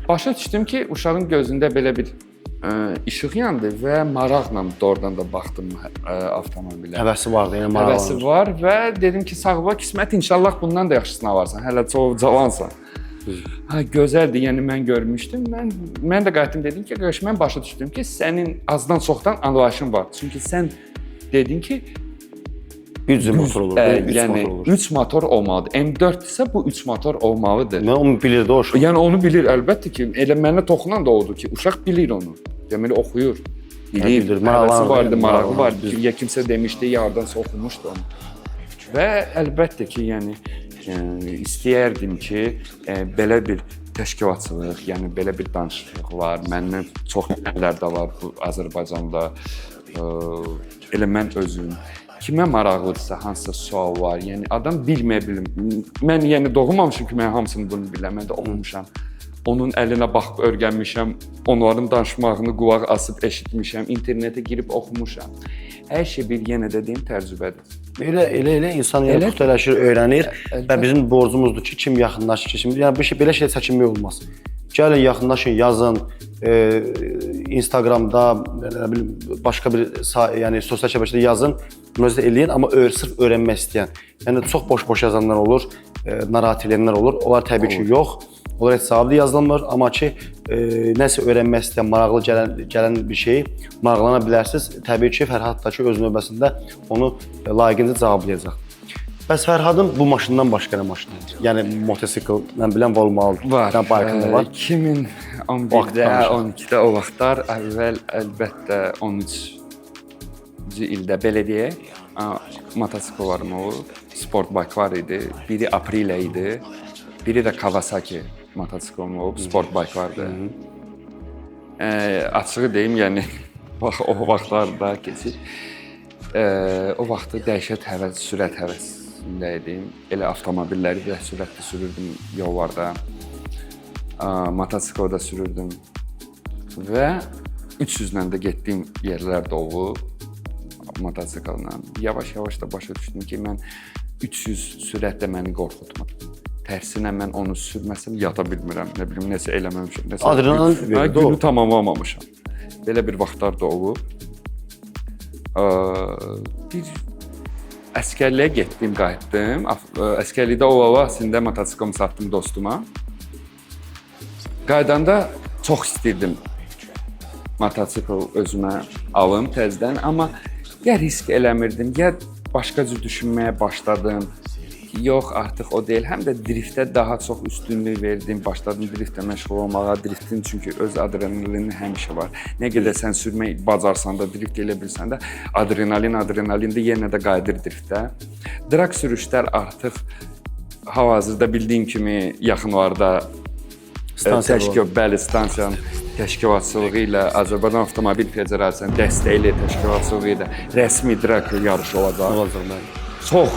Başa düşdüm ki, uşağın gözündə belə bir işıq yandı və maraqla doğrudan da baxdım avtomobilə. Həvəsi vardı, yəni Həvəsi maraqlanır. var və dedim ki, sağ ol, qismət inşallah bundan da yaxşısını alarsan. Hələ çox cavansan. Ha, gözəldir. Yəni mən görmüşdüm. Mən də qayıtdım dedim ki, qardaş, mən başa düşdüm ki, sənin azdan çoxdan anlayışın var. Çünki sən dedin ki, 3 motor olur, 3 yəni motor olur. 3 motor olmalıdır. M4 isə bu 3 motor olmalıdır. Mən onu bilirdi o uşaq. Yəni onu bilir əlbəttə ki, elə mənə toxunan da odur ki, uşaq bilir onu. Deməli oxuyur. Bilir, bilir, həvəsi vardı, marağı maraqlanır. vardı. Ya kimsə demişdi, yardansa oxumuşdu onu. Və əlbəttə ki, yəni istəyərdim ki, belə bir təşkilatçılıq, yəni belə bir danışıqlıq var. Məndən çox illər də var bu Azərbaycanda. Elə mən özüm kimə maraqlıdırsa, hansısa sual var, yəni adam bilməyə bilim. Mən yəni doğmamışam ki, mən hamısını bunu biləm. Mən də oxumuşam. Onun əlinə baxıb öyrənmişəm, onların danışmağını qulaq asıb eşitmişəm, internetə girib oxumuşam. Hər şey bir yenə də deyim təcrübədir. Elə insan yəni puxtalaşır, öyrənir və bizim borcumuzdur ki, kim yaxınlaşır ki, şimdi yəni belə şey çəkinmək olmaz. Gəlin yaxınlaşın, yazın, Instagramda, nə bilim, başqa bir yəni sosial şəbəkədə yazın, müraciət eləyin, amma sırf öyrənmək istəyən. Yəni çox boş-boş yazanlar olur, narahat edənlər olur. Onlar təbii ki, yox. Onlar heç cavablı yazılmır, amma ki, nəsə öyrənmək istəyən, maraqlı gələn bir şeyi maraqlana bilərsiniz. Təbii ki, Fərhad da ki, öz növbəsində onu layiqincə cavablayacaq. Bəs Fərhadın bu maşından başqa nə maşını var? Yəni motosikl, mən bilən olmalıdır. Var. Yəni baykında var. 2011-də, 12-də o vaxtlar əvvəl əlbəttə 13-cü ildə belə deyək, motosikletlərim olub, sport bayk var idi. Biri Aprilia idi, biri də Kawasaki motosikletim olub, sport bayk vardı. Açığı deyim, yəni bax o vaxtlarda keçib. O vaxtı dəhşət həvəs, sürət həvəsində idim. Elə avtomobilləri də sürətli sürürdüm yollarda. Motosikl da sürürdüm. Və 300-lə də getdiyim yerlər də olub motosiklla. Yavaş-yavaş da başa düşdüm ki, mən 300 sürətlə məni qorxutmur. Tərsinə mən onu sürməsəm yata bilmirəm. Nə bilim, nəsə eləməmişəm. Adrenalin günü tamamlamamışam. Belə bir vaxtlar da olub. Bir əskərliyə getdim, qayıtdım. Əskərlikdə o-avasında motosiklimi satdım dostuma. Qaydanda çox istirdim motosikl özümə alım təzədən, amma ya risk eləmirdim, ya başqa cür düşünməyə başladım. Yox, artıq o deyil. Həm də driftə daha çox üstünlük verdim. Başladım driftlə məşğul olmağa. Driftin çünki öz adrenalini həmişə var. Nə qədər sən sürmək bacarsan da, drift elə bilsən də, adrenalindir, yenə də qayıdır driftdə. Drag sürüşlər artıq hal-hazırda bildiyim kimi yaxınlarda stansiyanın təşkilatçılığı ilə Azərbaycan Avtomobil Federasiyasının dəstəyi ilə təşkilatçılığı ilə rəsmi drag yarışı olacaq. Çox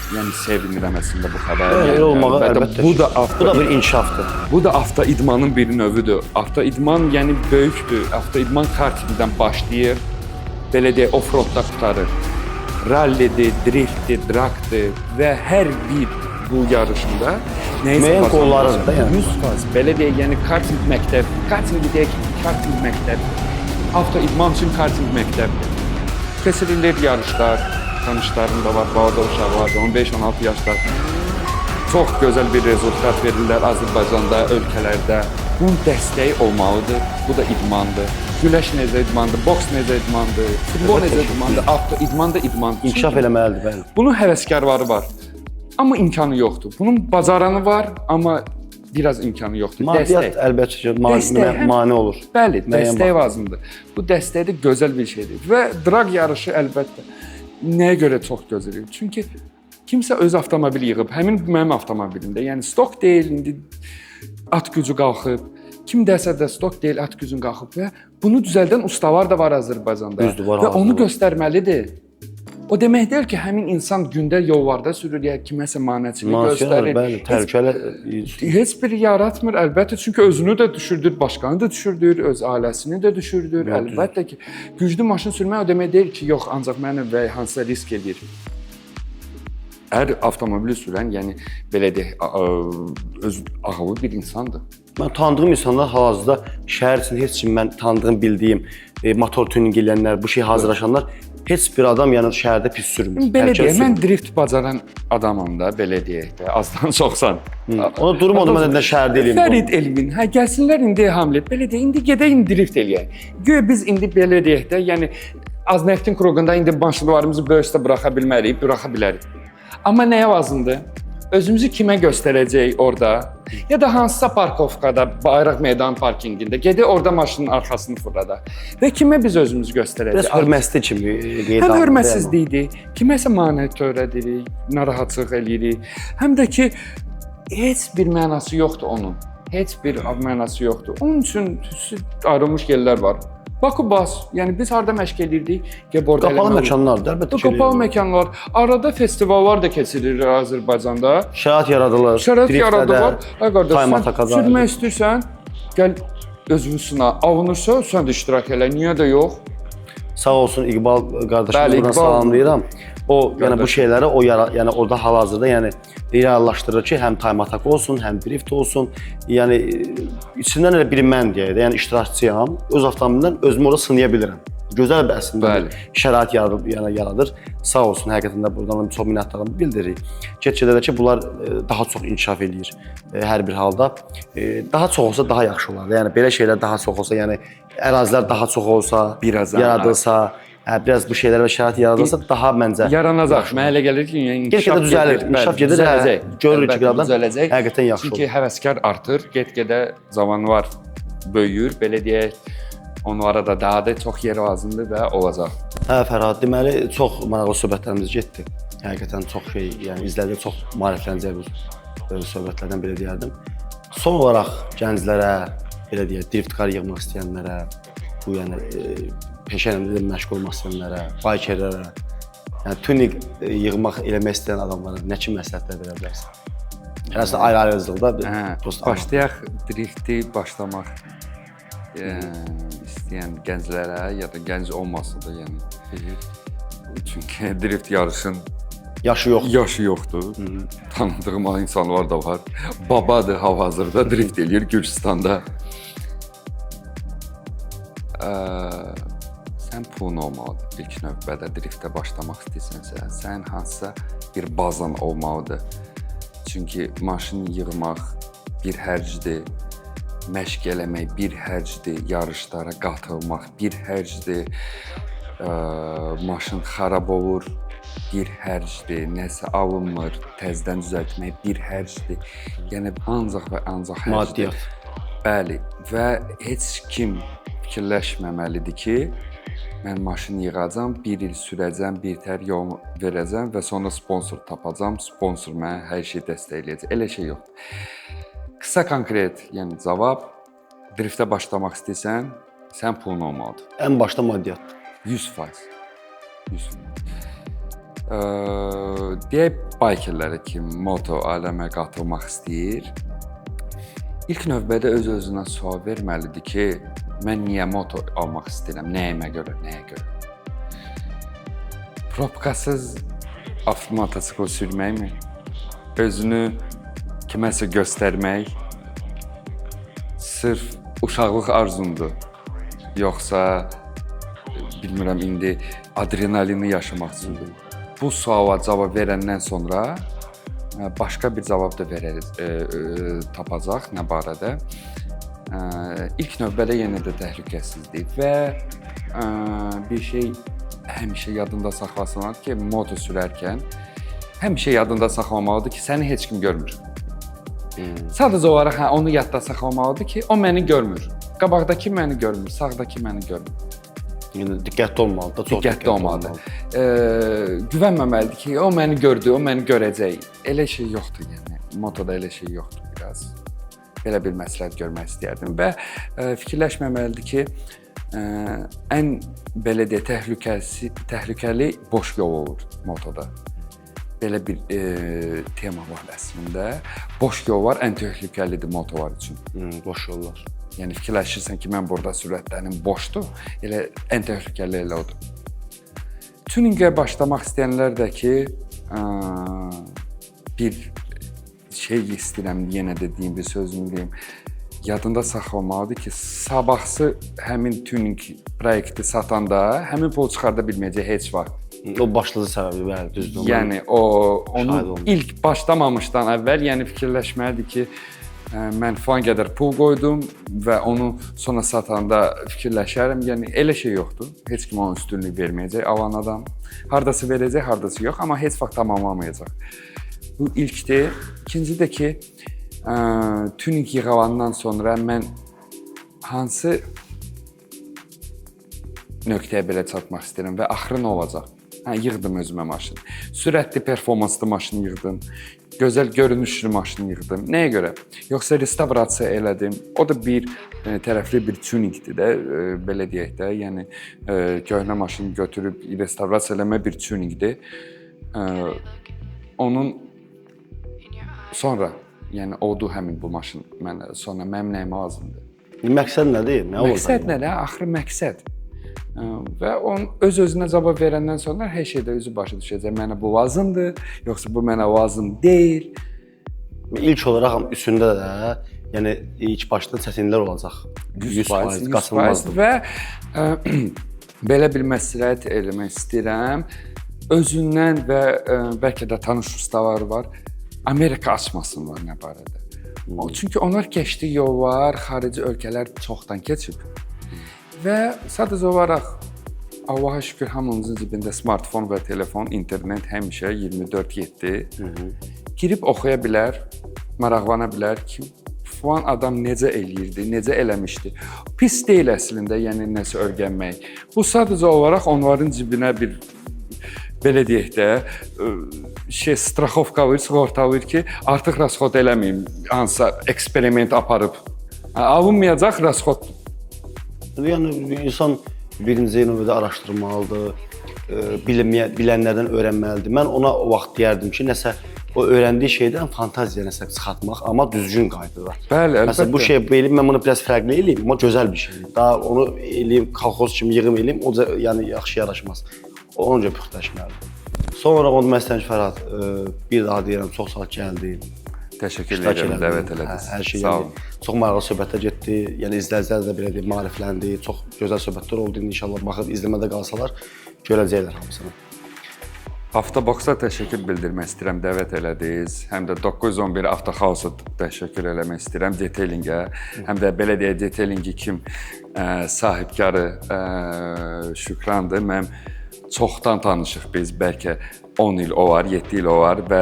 yəni sevinirəm əslində bu xəbərə. Elə olmağı əlbəttə. Bu da bir inkişafdır. Bu da avtoidmanın bir növüdür. Avtoidman yəni böyükdür. Avtoidman kartingdən başlayır. Belə deyək, offroadda qurtarır. Rallidir, driftdir, dragdır və hər bir bu yarışında nəyisə qollarıdır da yəni. 100%. Belə deyək, yəni karting məktəb, karting məktəb, avtoidman üçün karting məktəbdir. Keçirilir yarışlar. Tanışlarım da var, bağda uşaq var, 15-16 yaşlar. Çox gözəl bir rezultat verirlər Azərbaycanda, ölkələrdə. Bunun dəstəyi olmalıdır, bu da idmandır. Güləş necə idmandır, boks necə idmandır, futbol necə idmandır, avtoidman da idmandır. İnkişaf eləməlidir, bəli. Bunun həvəskarları var, amma imkanı yoxdur. Bunun bacaranı var, amma biraz imkanı yoxdur. Maddiyyat əlbəttə ki, mane olur. Bəli, dəstək lazımdır. Bu dəstək də gözəl bir şeydir və drag yarışı əlbəttə nəyə görə çox gözəlir? Çünki kimsə öz avtomobili yığıb, həmin mənim avtomobilimdə, yəni stok deyil, indi at gücü qalxıb, kimdəsə də stok deyil, at gücün qalxıb və bunu düzəldən ustalar da var Azərbaycanda və onu göstərməlidir. O demək deyil ki, həmin insan gündə yollarda sürür, ya kiməsə manəçilik göstərir. Bəli, təhlükələr heç bir yaratmır əlbəttə, çünki özünü də düşürdür, başqanı da düşürdür, öz ailəsini də düşürdür. Əlbəttə ki, güclü maşın sürmək o demək deyil ki, yox, ancaq mənə və hansısa risk edir. Hər avtomobili sürən, yəni belə deyək, öz ağıllı bir insandır. Mən tanıdığım insanlar hal-hazırda şəhər üçün heç kim mən tanıdığım, bildiyim motor tuning eləyənlər, bu şey hazırlaşanlar heç bir adam yəni şəhərdə pis sürmür. Belə Hər kəs deyək, mən sürmür. drift bacaran adamam da, belə deyək də, azdan çoxsan. Ona durmadı mən də şəhərdə eləyim. Fərid Elvin, hə gəlsinlər indi Hamlet, belə deyək, indi gedək indi drift eləyək. Güya biz indi belə deyək də, yəni az neftin kruqunda indi maşınlarımızı böyüstə buraxa bilmərik, buraxa bilərik. Amma nəyə lazımdır? Özümüzü kimə göstərəcək orada? Ya da hansısa parkovkada, Bayraq Meydan parkingində gedək orada maşının arxasını fırladaq. Və kimə biz özümüzü göstərəcəyik? Biraz hörmətli kimi qeyd Həm hörmətsizlikdir, kiməsə maneə törədirik, narahatlıq eləyirik. Həm də ki heç bir mənası yoxdur onun. Heç bir mənası yoxdur. Onun üçün ayrılmış yerlər var. Baku bas, yəni biz harda məşq edirdik? Orada Qapalı məkanlardır, əlbəttə ki. Qapalı məkanlar, arada festivallar da keçirilir Azərbaycanda. Şərait yaradılır. Şərait yaradılır. Ay qardaş, Taymata sən sürmək istəyirsən, gəl özünüzünə avunursa, sən də iştirak elə. Niyə də yox? Sağ olsun İqbal qardaşımız, Bəli, buradan İqbal. salamlayıram. O yəni bu şeyləri yəni orada hal-hazırda yəni reallaşdırır ki, həm time attack olsun, həm drift olsun. Yəni içindən elə biri mən deyək də, yəni iştirakçıyam. Öz avtomobilimdən özümü orada sınaya bilirəm. Gözəl bir əslində şərait yaradır. Sağ olsun, həqiqətən də buradan çox minnətdarlığımı bildiririk. Get-gedə də ki, bunlar daha çox inkişaf eləyir hər bir halda. Daha çox olsa daha yaxşı olar. Yəni belə şeylər daha çox olsa, yəni ərazilər daha çox olsa, yaradılsa, biraz bu şeylər və şərait yaradılsa daha məncə yaranacaq. Mənə elə gəlir ki, yəni get-gedə düzəlir, inkişaf gedir, görürük ki, düzələcək. Həqiqətən yaxşı olur. Çünki həvəskar artır, get-gedə cavanlar böyüyür, belə deyək. Onlara da daha da çox yer lazımdır və olacaq. Hə, Fərhad, deməli çox maraqlı söhbətlərimiz getdi. Həqiqətən çox şey, yəni izləyicilər çox maariflənəcək bu söhbətlərdən belə deyərdim. Son olaraq gənclərə, belə deyək, drift kar yığmaq istəyənlərə, bu yəni peşə ilə məşğul olmaq istəyənlərə, bikerlərə, yəni tuning yığmaq, eləmək istəyən adamlara nə kimi məsləhətlər verə bilərsən? Yəni əslində ayrı-ayrılıqda başlayaq drifti başlamaq istəyən gənclərə ya da gənc olmasa da yəni çünki drift yarışın yaşı yoxdur. Tanıdığım insanlar da var. Babadır hal-hazırda drift eləyir Gürcüstanda. Sən pulun olmalıdır ilk növbədə driftə başlamaq istəyirsənsə, sən hansısa bir bazan olmalıdır. Çünki maşın yığmaq bir hərcdir. Məşq eləmək bir hərcdir, yarışlara qatılmaq bir hərcdir, maşın xarab olur, bir hərcdir, nəsə alınmır, təzədən düzəltmək bir hərcdir. Yəni ancaq və ancaq hərcdir. Maddiyyat. Bəli, və heç kim fikirləşməməlidir ki, mən maşın yığacam, bir il sürəcəm, bir tər yol verəcəm və sonra sponsor tapacam, sponsor mənə hər şey dəstəkləyəcək. Elə şey yoxdur. Qısa konkret, yəni cavab, driftə başlamaq istəyirsən, sən pulun olmalıdır. Ən başda maddiyyat. 100%. 100%. Deyək, bikerlərə kim moto aləmə qatılmaq istəyir, ilk növbədə öz-özünə sual verməlidir ki, mən niyə moto almaq istəyirəm, nəyimə görə, nəyə görə? Probkasız motosikl sürməkmi? Özünü kiməsə göstərmək sırf uşaqlıq arzundur. Yoxsa bilmirəm indi adrenalini yaşamaq üçündür. Bu suala cavab verəndən sonra başqa bir cavab da tapacaq nə barədə. İlk növbədə yenə də təhlükəsizlik və bir şey həmişə yadında saxlasınlar ki, moto sürərkən həmişə yadında saxlamalıdır ki, səni heç kim görmür. Sadəcə olaraq onu yadda saxlamalıdır ki, o məni görmür. Qabaqdakı məni görmür, sağdakı məni görmür. Yəni diqqətli olmalıdır, çox diqqətli olmalıdır. Güvənməməlidir ki, o məni gördü, o məni görəcək. Elə şey yoxdur yəni. Motoda elə şey yoxdur biraz. Belə bir məsləhət görmək istəyərdim və fikirləşməməlidir ki, ən belə deyə təhlükəli boş yol olur motoda. Belə bir tema var əslində. Boş yollar ən təhlükəlidir motolar üçün. Boş yollar. Yəni fikirləşirsən ki, mən burada sürətlərim boşdur, elə ən təhlükəli elə odur. Tuningə başlamaq istəyənlər də ki, bir şey istəyirəm, yenə də deyim, bir sözümü deyim. Yadında saxlamalıdır ki, sabahsı həmin tuning proyekti satanda həmin pul çıxarda bilməyəcək heç vaxt. O başlıca səbəbi, bəli, düzdür. Yəni onu ilk başlamamışdan əvvəl yəni fikirləşməlidir ki, mən falan qədər pul qoydum və onu sonra satanda fikirləşərəm. Yəni elə şey yoxdur. Heç kim onun üstünlük verməyəcək. Alan adam hardasa verəcək, hardasa yox, amma heç vaxt tamamlamayacaq. Bu ilkdir. İkinci də ki, tuning yığılandan sonra mən hansı nöqtəyə belə çatmaq istəyirəm və axırı nə olacaq? Yığdım özümə maşın. Sürətli, performanslı maşın yığdım. Gözəl görünüşlü maşın yığdım. Nəyə görə? Yoxsa restavrasiya elədim. O da bir tərəfli bir tuningdir də, belə deyək də. Yəni köhnə maşını götürüb restavrasiya eləmə bir tuningdir. Onun sonra, yəni oldu həmin bu maşın mənə, sonra mənim nəyimə lazımdır. Məqsəd nədir? Nə olacaq? Məqsəd nədir? Axırı məqsəd. Və onun öz-özünə cavab verəndən sonra hər şeydə özü başa düşəcək. Mənə bu lazımdır, yoxsa bu mənə lazım deyil. İlk olaraq üstündə də, yəni ilk başda çətinliklər olacaq. 100% qaçılmazdır. Və belə bir məsləhət eləmək istəyirəm. Özündən və bəlkə də tanış ustalar var. Amerika açmasınlar nə barədə. Çünki onlar keçdiyi yollar xarici ölkələr çoxdan keçib. Və sadəcə olaraq Allaha şükür hamımızın cibində smartfon və telefon, internet həmişə 24/7. Girib oxuya bilər, maraqlana bilər ki, falan adam necə eləyirdi, necə eləmişdi. Pis deyil əslində, yəni nəsə öyrənmək. Bu sadəcə olaraq onların cibinə bir belə deyək də, straxovka alır, sığorta alır ki, artıq rasxod eləməyim, hansısa eksperiment aparıb. Alınmayacaq rasxoddur. Yəni insan birinci növbədə araşdırmalıdır, bilənlərdən öyrənməlidir. Mən ona o vaxt deyərdim ki, nəsə o öyrəndiyi şeydən fantaziya nəsə çıxartmaq, amma düzgün qaydada. Bəli, əlbəttə. Məsələn, bu şey eləyim, mən bunu biraz fərqli eləyim, amma gözəl bir şeydir. Daha onu eləyim, kolxoz kimi yığım eləyim, o yəni yaxşı yaraşmaz. Onun üçün püxtləşməlidir. Sonra onu məsələn ki, Fərhad, bir daha deyirəm, çox sağ gəldin. Təşəkkür edirəm, dəvət elədiniz. Hər şey sağ yəni olun. çox maraqlı söhbətlər getdi. Yəni izləyicilər də belə deyim, maarifləndi. Çox gözəl söhbətlər oldu. İnşallah baxıb izləmədə qalsalar görəcəklər hamısını. Avtoboxa təşəkkür bildirmək istəyirəm, dəvət elədiniz. Həm də 911 Avtohausa təşəkkür eləmək istəyirəm, Detailingə. Həm də belə deyək, Detailingi kim sahibkarı Şükrandır. Mən çoxdan tanışıq biz, bəlkə 10 il olar, 7 il olar və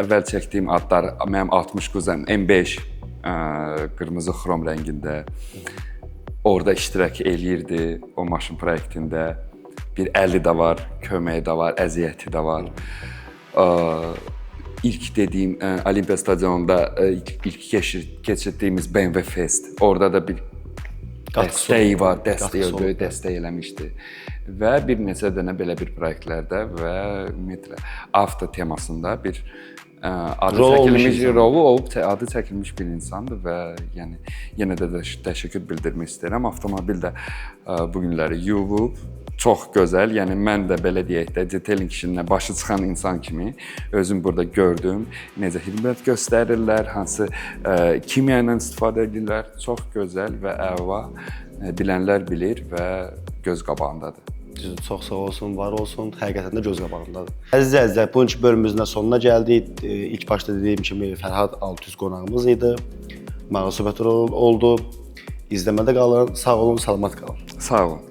əvvəl çəkdiyim adlar mənim 60 Kuzan M5 qırmızı xrom rəngində orada iştirak eləyirdi o maşın proyektində. Bir əli də var, köməyi də var, əziyyəti də var. İlk dediyim Olimpiya stadionunda ilk keçirdiyimiz BMW Fest. Orada da bir dəstəyi var, böyük dəstək eləmişdi. Və bir neçə dənə belə bir proyektlərdə və ümumiyyətlə avto temasında bir rolu olub, adı çəkilmiş bir insandır və yəni yenə də təşəkkür bildirmək istəyirəm. Avtomobil də bu günləri yuvub, çox gözəl. Yəni mən də belə deyək də detailing işinə başı çıxan insan kimi özüm burada gördüm. Necə xidmət göstərirlər, hansı kimya ilə istifadə edirlər. Çox gözəl və əla. Bilənlər bilir və göz qabağındadır. Çox sağ olsun, var olsun. Həqiqətən də göz qabağındadır. Əziz izləyicilər, bugünkü bölümümüzün sonuna gəldik. İlk başda dediyim kimi Fərhad Altüz qonağımız idi. Maraqlı söhbətlər oldu. İzləmədə qalın. Sağ olun, salamat qalın. Sağ olun.